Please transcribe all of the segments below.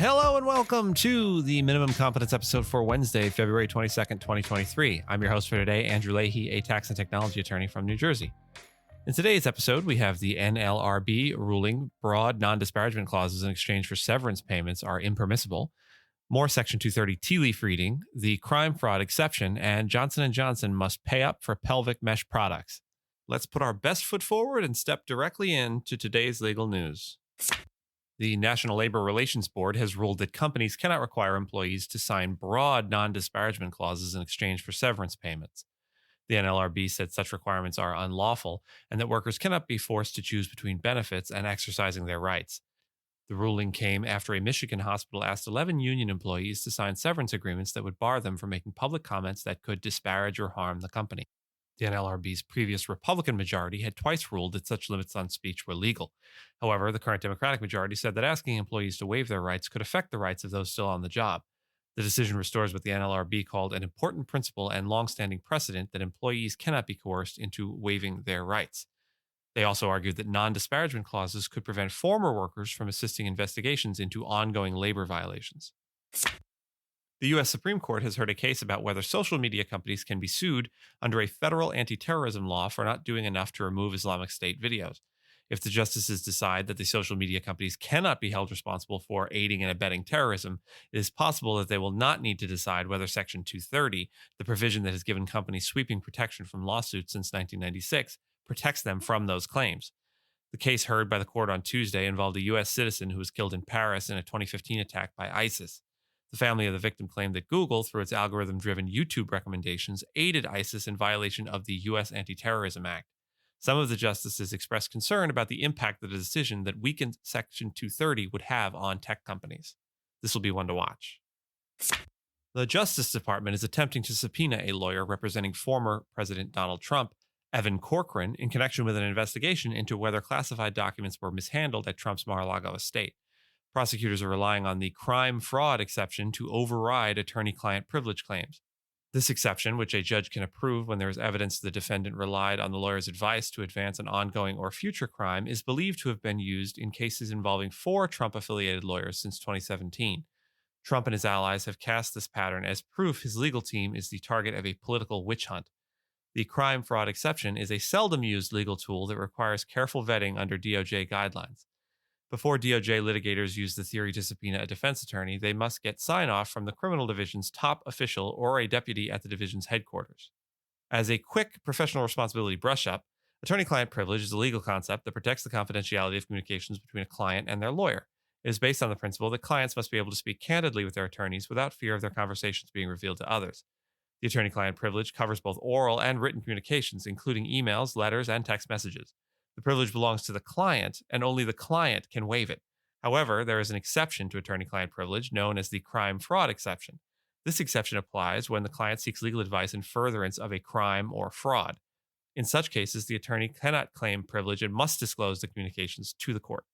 Hello and welcome to the Minimum Competence episode for Wednesday, February 22nd, 2023. I'm your host for today, Andrew Leahy, a tax and technology attorney from New Jersey. In today's episode, we have the NLRB ruling broad non-disparagement clauses in exchange for severance payments are impermissible, more Section 230 tea leaf reading, the crime fraud exception, and Johnson & Johnson must pay up for pelvic mesh products. Let's put our best foot forward and step directly into today's legal news. The National Labor Relations Board has ruled that companies cannot require employees to sign broad non-disparagement clauses in exchange for severance payments. The NLRB said such requirements are unlawful and that workers cannot be forced to choose between benefits and exercising their rights. The ruling came after a Michigan hospital asked 11 union employees to sign severance agreements that would bar them from making public comments that could disparage or harm the company. The NLRB's previous Republican majority had twice ruled that such limits on speech were legal. However, the current Democratic majority said that asking employees to waive their rights could affect the rights of those still on the job. The decision restores what the NLRB called an important principle and longstanding precedent that employees cannot be coerced into waiving their rights. They also argued that non-disparagement clauses could prevent former workers from assisting investigations into ongoing labor violations. The U.S. Supreme Court has heard a case about whether social media companies can be sued under a federal anti-terrorism law for not doing enough to remove Islamic State videos. If the justices decide that the social media companies cannot be held responsible for aiding and abetting terrorism, it is possible that they will not need to decide whether Section 230, the provision that has given companies sweeping protection from lawsuits since 1996, protects them from those claims. The case heard by the court on Tuesday involved a U.S. citizen who was killed in Paris in a 2015 attack by ISIS. The family of the victim claimed that Google, through its algorithm-driven YouTube recommendations, aided ISIS in violation of the U.S. Anti-Terrorism Act. Some of the justices expressed concern about the impact that a decision that weakened Section 230 would have on tech companies. This will be one to watch. The Justice Department is attempting to subpoena a lawyer representing former President Donald Trump, Evan Corcoran, in connection with an investigation into whether classified documents were mishandled at Trump's Mar-a-Lago estate. Prosecutors are relying on the crime fraud exception to override attorney-client privilege claims. This exception, which a judge can approve when there is evidence the defendant relied on the lawyer's advice to advance an ongoing or future crime, is believed to have been used in cases involving 4 Trump-affiliated lawyers since 2017. Trump and his allies have cast this pattern as proof his legal team is the target of a political witch hunt. The crime fraud exception is a seldom used legal tool that requires careful vetting under DOJ guidelines. Before DOJ litigators use the theory to subpoena a defense attorney, they must get sign-off from the criminal division's top official or a deputy at the division's headquarters. As a quick professional responsibility brush-up, attorney-client privilege is a legal concept that protects the confidentiality of communications between a client and their lawyer. It is based on the principle that clients must be able to speak candidly with their attorneys without fear of their conversations being revealed to others. The attorney-client privilege covers both oral and written communications, including emails, letters, and text messages. The privilege belongs to the client, and only the client can waive it. However, there is an exception to attorney-client privilege known as the crime fraud exception. This exception applies when the client seeks legal advice in furtherance of a crime or fraud. In such cases, the attorney cannot claim privilege and must disclose the communications to the court.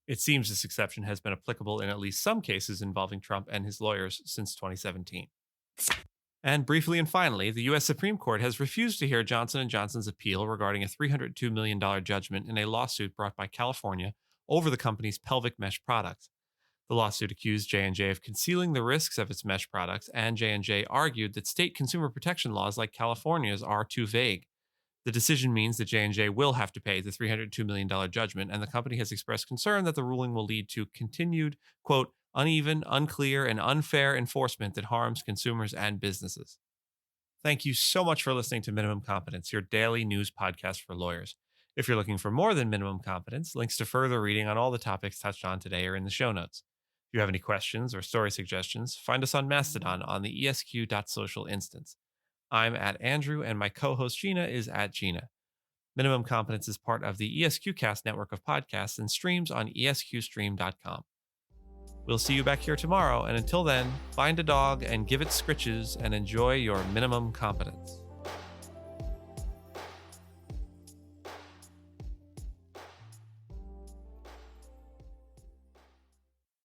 It seems this exception has been applicable in at least some cases involving Trump and his lawyers since 2017. And briefly and finally, the U.S. Supreme Court has refused to hear Johnson & Johnson's appeal regarding a $302 million judgment in a lawsuit brought by California over the company's pelvic mesh products. The lawsuit accused J&J of concealing the risks of its mesh products, and J&J argued that state consumer protection laws like California's are too vague. The decision means that J&J will have to pay the $302 million judgment, and the company has expressed concern that the ruling will lead to continued, quote, uneven, unclear, and unfair enforcement that harms consumers and businesses. Thank you so much for listening to Minimum Competence, your daily news podcast for lawyers. If you're looking for more than Minimum Competence, links to further reading on all the topics touched on today are in the show notes. If you have any questions or story suggestions, find us on Mastodon on the esq.social instance. I'm at Andrew, and my co-host Gina is at Gina. Minimum Competence is part of the ESQcast network of podcasts and streams on esqstream.com. We'll see you back here tomorrow, and until then, find a dog and give it scritches and enjoy your minimum competence.